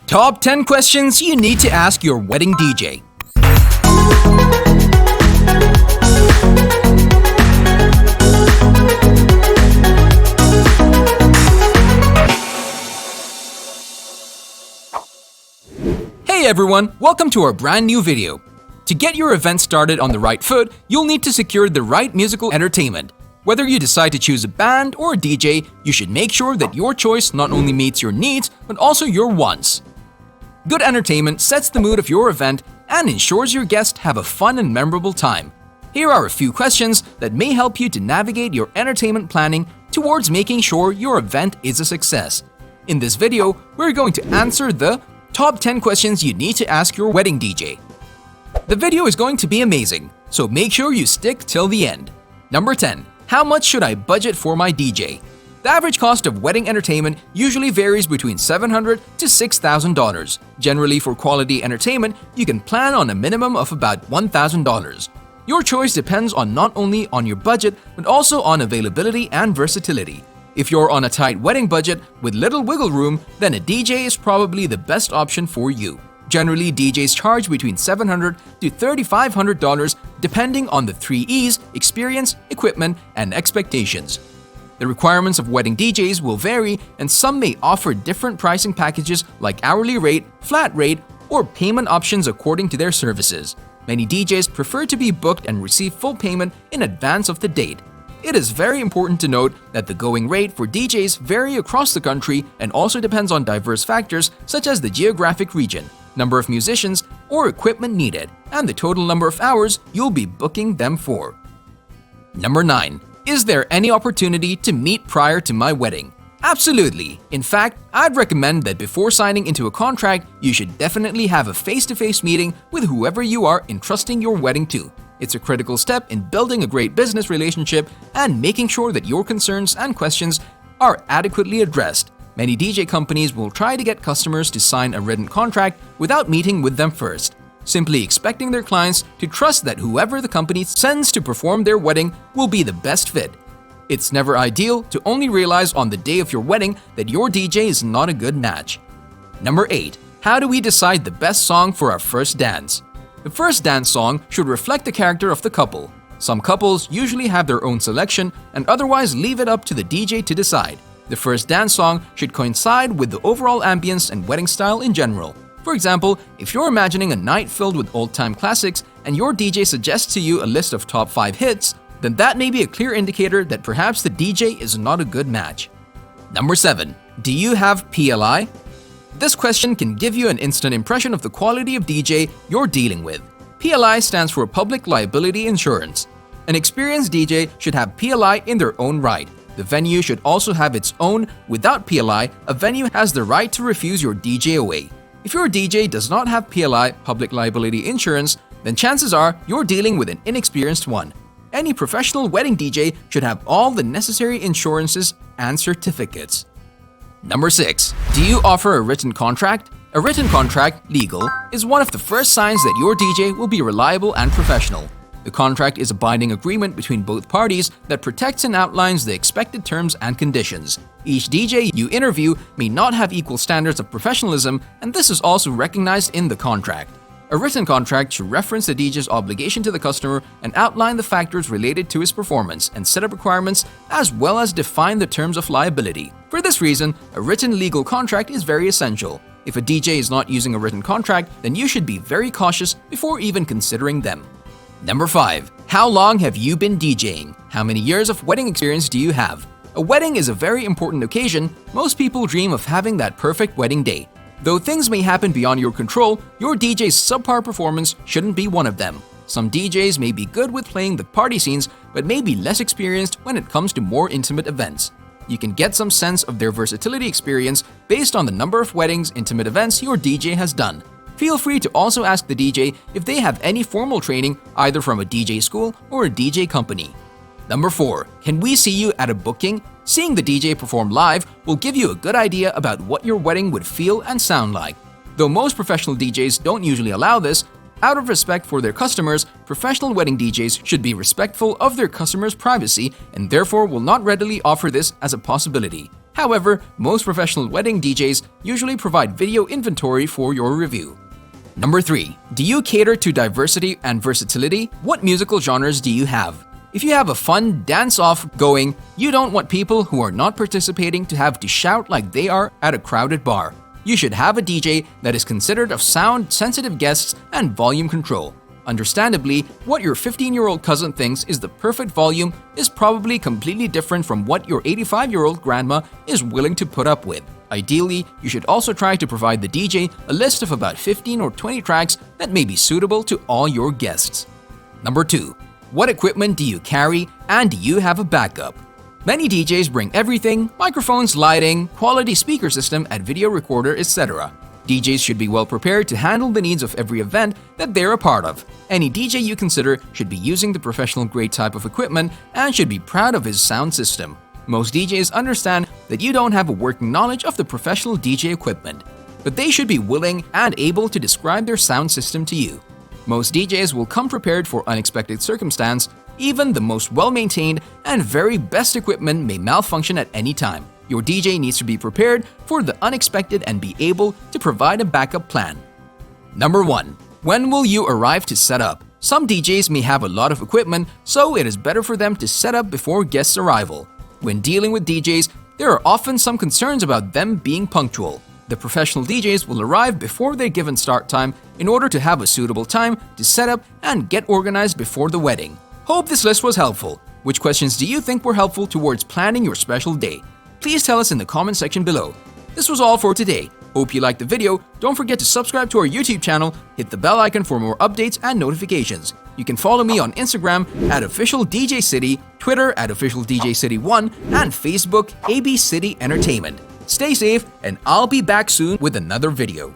Top 10 questions you need to ask your wedding DJ. Hey everyone, welcome to our brand new video. To get your event started on the right foot, you'll need to secure the right musical entertainment. Whether you decide to choose a band or a DJ, you should make sure that your choice not only meets your needs, but also your wants. Good entertainment sets the mood of your event and ensures your guests have a fun and memorable time. Here are a few questions that may help you to navigate your entertainment planning towards making sure your event is a success. In this video, we're going to answer the top 10 questions you need to ask your wedding DJ. The video is going to be amazing, so make sure you stick till the end. Number 10. How much should I budget for my DJ? The average cost of wedding entertainment usually varies between $700 to $6,000. Generally, for quality entertainment, you can plan on a minimum of about $1,000. Your choice depends on not only on your budget, but also on availability and versatility. If you're on a tight wedding budget with little wiggle room, then a DJ is probably the best option for you. Generally, DJs charge between $700 to $3,500 depending on the 3 E's: experience, equipment, and expectations. The requirements of wedding DJs will vary, and some may offer different pricing packages like hourly rate, flat rate, or payment options according to their services. Many DJs prefer to be booked and receive full payment in advance of the date. It is very important to note that the going rate for DJs vary across the country and also depends on diverse factors such as the geographic region, number of musicians or equipment needed, and the total number of hours you'll be booking them for. Number 9. Is there any opportunity to meet prior to my wedding? Absolutely. In fact, I'd recommend that before signing into a contract, you should definitely have a face-to-face meeting with whoever you are entrusting your wedding to. It's a critical step in building a great business relationship and making sure that your concerns and questions are adequately addressed. Many DJ companies will try to get customers to sign a written contract without meeting with them first, simply expecting their clients to trust that whoever the company sends to perform their wedding will be the best fit. It's never ideal to only realize on the day of your wedding that your DJ is not a good match. Number 8. How do we decide the best song for our first dance? The first dance song should reflect the character of the couple. Some couples usually have their own selection and otherwise leave it up to the DJ to decide. The first dance song should coincide with the overall ambience and wedding style in general. For example, if you're imagining a night filled with old-time classics and your DJ suggests to you a list of top 5 hits, then that may be a clear indicator that perhaps the DJ is not a good match. Number 7. Do you have PLI? This question can give you an instant impression of the quality of DJ you're dealing with. PLI stands for Public Liability Insurance. An experienced DJ should have PLI in their own right. The venue should also have its own. Without PLI, a venue has the right to refuse your DJ away. If your DJ does not have PLI, Public Liability Insurance, then chances are you're dealing with an inexperienced one. Any professional wedding DJ should have all the necessary insurances and certificates. Number 6. Do you offer a written contract? A written contract, legal, is one of the first signs that your DJ will be reliable and professional. The contract is a binding agreement between both parties that protects and outlines the expected terms and conditions. Each DJ you interview may not have equal standards of professionalism, and this is also recognized in the contract. A written contract should reference the DJ's obligation to the customer and outline the factors related to his performance and setup requirements, as well as define the terms of liability. For this reason, a written legal contract is very essential. If a DJ is not using a written contract, then you should be very cautious before even considering them. Number 5. How long have you been DJing? How many years of wedding experience do you have? A wedding is a very important occasion. Most people dream of having that perfect wedding day. Though things may happen beyond your control, your DJ's subpar performance shouldn't be one of them. Some DJs may be good with playing the party scenes, but may be less experienced when it comes to more intimate events. You can get some sense of their versatility experience based on the number of weddings, intimate events your DJ has done. Feel free to also ask the DJ if they have any formal training either from a DJ school or a DJ company. Number 4. Can we see you at a booking? Seeing the DJ perform live will give you a good idea about what your wedding would feel and sound like. Though most professional DJs don't usually allow this, out of respect for their customers, professional wedding DJs should be respectful of their customers' privacy and therefore will not readily offer this as a possibility. However, most professional wedding DJs usually provide video inventory for your review. Number 3. Do you cater to diversity and versatility? What musical genres do you have? If you have a fun dance-off going, you don't want people who are not participating to have to shout like they are at a crowded bar. You should have a DJ that is considerate of sound-sensitive guests and volume control. Understandably, what your 15-year-old cousin thinks is the perfect volume is probably completely different from what your 85-year-old grandma is willing to put up with. Ideally, you should also try to provide the DJ a list of about 15 or 20 tracks that may be suitable to all your guests. Number 2. What equipment do you carry, and do you have a backup? Many DJs bring everything: microphones, lighting, quality speaker system, and video recorder, etc. DJs should be well prepared to handle the needs of every event that they're a part of. Any DJ you consider should be using the professional grade type of equipment and should be proud of his sound system. Most DJs understand that you don't have a working knowledge of the professional DJ equipment, but they should be willing and able to describe their sound system to you. Most DJs will come prepared for unexpected circumstance. Even the most well-maintained and very best equipment may malfunction at any time. Your DJ needs to be prepared for the unexpected and be able to provide a backup plan. Number 1. When will you arrive to set up? Some DJs may have a lot of equipment, so it is better for them to set up before guests' arrival. When dealing with DJs, there are often some concerns about them being punctual. The professional DJs will arrive before their given start time in order to have a suitable time to set up and get organized before the wedding. Hope this list was helpful. Which questions do you think were helpful towards planning your special day? Please tell us in the comment section below. This was all for today. Hope you liked the video. Don't forget to subscribe to our YouTube channel, hit the bell icon for more updates and notifications. You can follow me on Instagram at OfficialDJCity, Twitter at OfficialDJCity1, and Facebook AB City Entertainment. Stay safe, and I'll be back soon with another video.